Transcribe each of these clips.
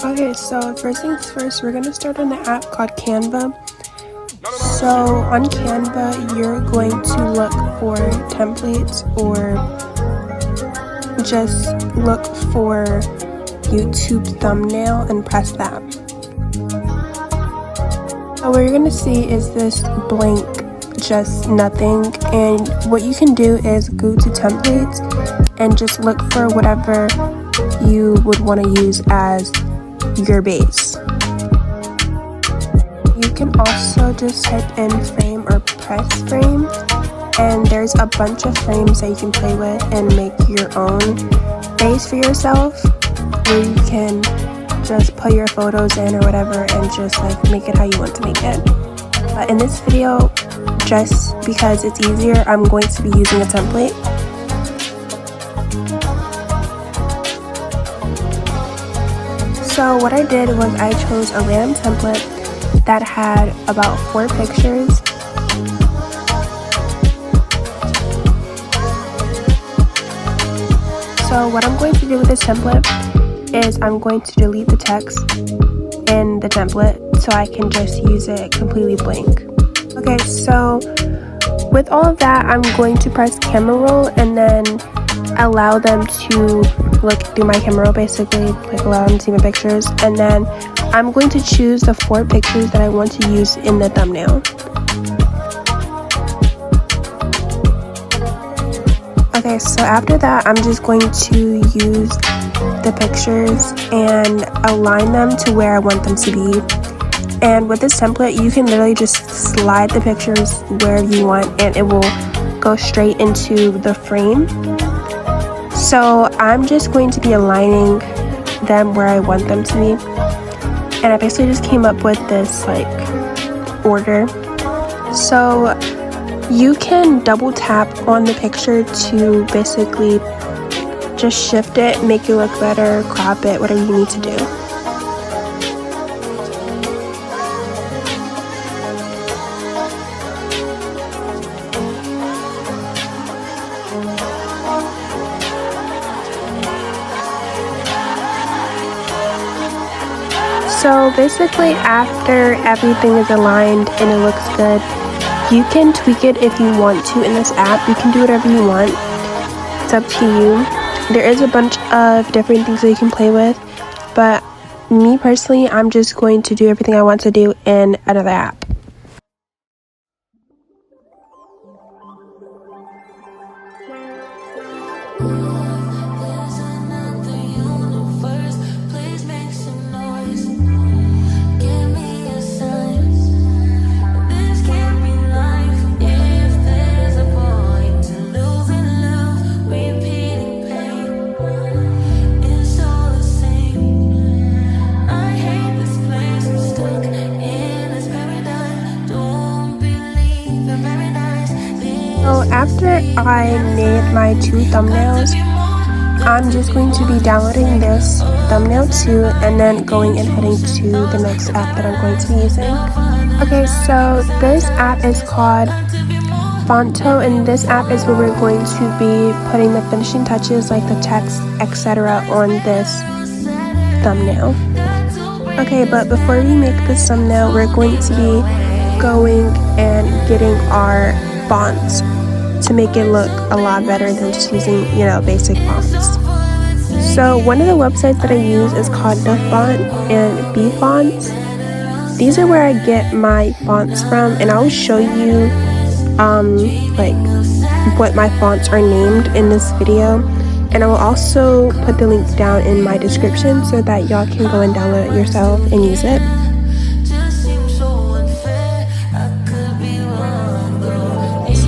Okay, so first things first, we're gonna start on the app called Canva. So on Canva, you're going to look for templates or just look for YouTube thumbnail and press that. So what you're gonna see is this blank, just nothing. And what you can do is go to templates and just look for whatever you would want to use as your base. You can also just type in frame or press frame, and there's a bunch of frames that you can play with and make your own base for yourself, where you can just put your photos in or whatever and just like make it how you want to make it. But in this video, just because it's easier, I'm going to be using a template. So what I did was I chose a random template that had about 4 pictures. So what I'm going to do with this template is I'm going to delete the text in the template so I can just use it completely blank. Okay, so with all of that, I'm going to press camera roll and then allow them to look through my camera roll, basically, like allow them to see my pictures. And then I'm going to choose the 4 pictures that I want to use in the thumbnail. Okay, so after that, I'm just going to use the pictures and align them to where I want them to be. And with this template, you can literally just slide the pictures wherever you want and it will go straight into the frame. So I'm just going to be aligning them where I want them to be. And I basically just came up with this like order. So you can double tap on the picture to basically just shift it, make it look better, crop it, whatever you need to do. So basically, after everything is aligned and it looks good, you can tweak it if you want to in this app. You can do whatever you want. It's up to you. There is a bunch of different things that you can play with, but me personally, I'm just going to do everything I want to do in another app. So after I made my 2 thumbnails, I'm just going to be downloading this thumbnail too and then going and heading to the next app that I'm going to be using. Okay, so this app is called Fonto, and this app is where we're going to be putting the finishing touches like the text, etc. on this thumbnail. Okay, but before we make this thumbnail, we're going to be going and getting our fonts to make it look a lot better than just using, basic fonts. So one of the websites that I use is called The Font and B Fonts. These are where I get my fonts from, and I'll show you like what my fonts are named in this video, and I will also put the link down in my description so that y'all can go and download it yourself and use it.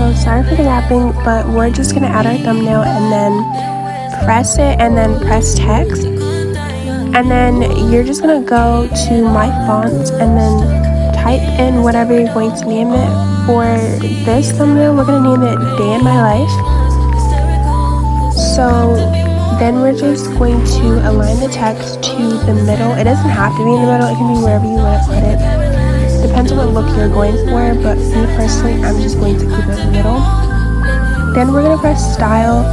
So sorry for the yapping, but we're just gonna add our thumbnail and then press it and then press text, and then you're just gonna go to my fonts and then type in whatever you're going to name it. For this thumbnail, we're gonna name it Day in My Life. So then we're just going to align the text to the middle. It doesn't have to be in the middle, it can be wherever you want to put it. Depends on what look you're going for, but me personally, I'm just going to keep it in the middle. Then we're going to press style,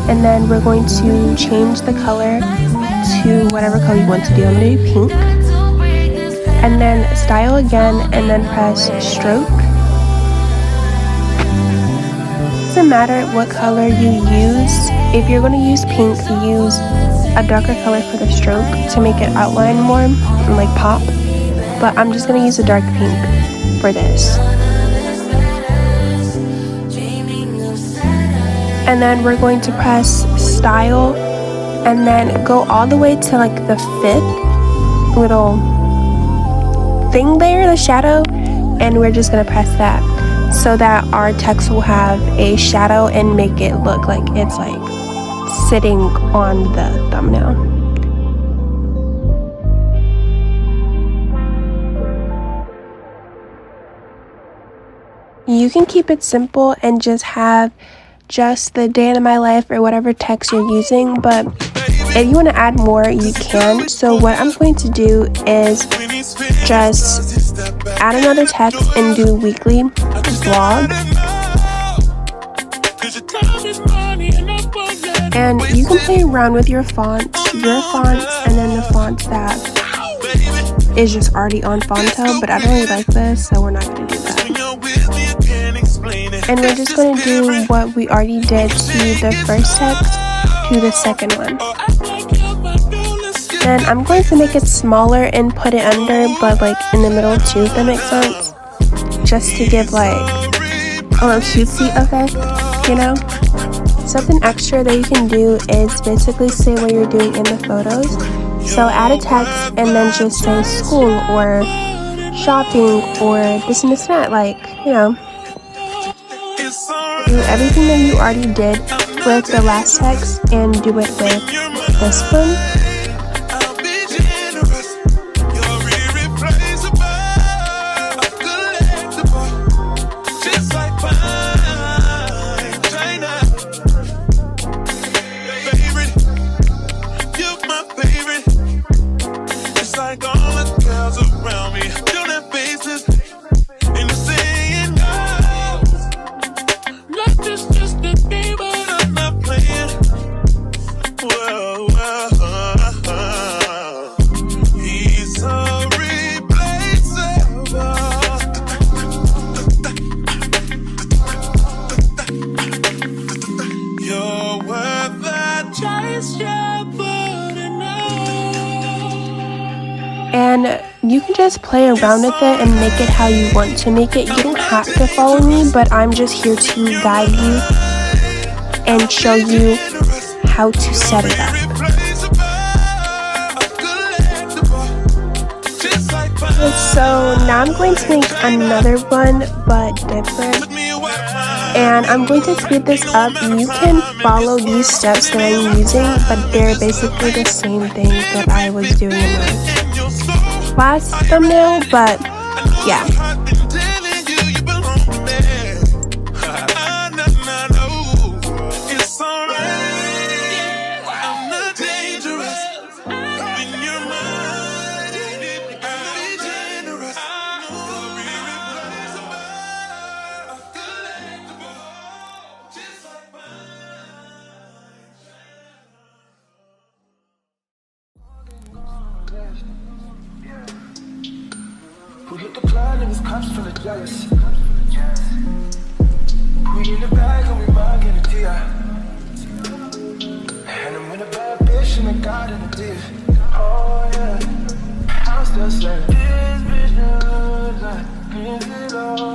and then we're going to change the color to whatever color you want to do. I'm going to do pink. And then style again, and then press stroke. Doesn't matter what color you use. If you're going to use pink, use a darker color for the stroke to make it outline more and like pop. But I'm just going to use a dark pink for this. And then we're going to press style and then go all the way to like the 5th little thing there, the shadow, and we're just going to press that so that our text will have a shadow and make it look like it's like sitting on the thumbnail. You can keep it simple and just have just the day in my life or whatever text you're using, but if you want to add more, you can. So what I'm going to do is just add another text and do weekly vlog. And you can play around with your fonts, and then the fonts that is just already on Fonto, but I don't really like this, so we're not going to do that. And we're just going to do what we already did to the first text to the second one. Then I'm going to make it smaller and put it under, but like in the middle too, if that makes sense. Just to give like a little cutesy effect, you know? Something extra that you can do is basically say what you're doing in the photos. So add a text and then just say school or shopping or this and this and that, like, you know. Do everything that you already did with the last text and do it with this one. And you can just play around with it and make it how you want to make it. You don't have to follow me, but I'm just here to guide you and show you how to set it up. So now I'm going to make another one, but different. And I'm going to speed this up. You can follow these steps that I'm using, but they're basically the same thing that I was doing in my last thumbnail, but yeah. We hit the club and these cops feeling jealous. We in the bag and we might get a drea. And I'm in a bad bitch and I got in a div. Oh yeah, I'm still saying this bitch knows like, is it all?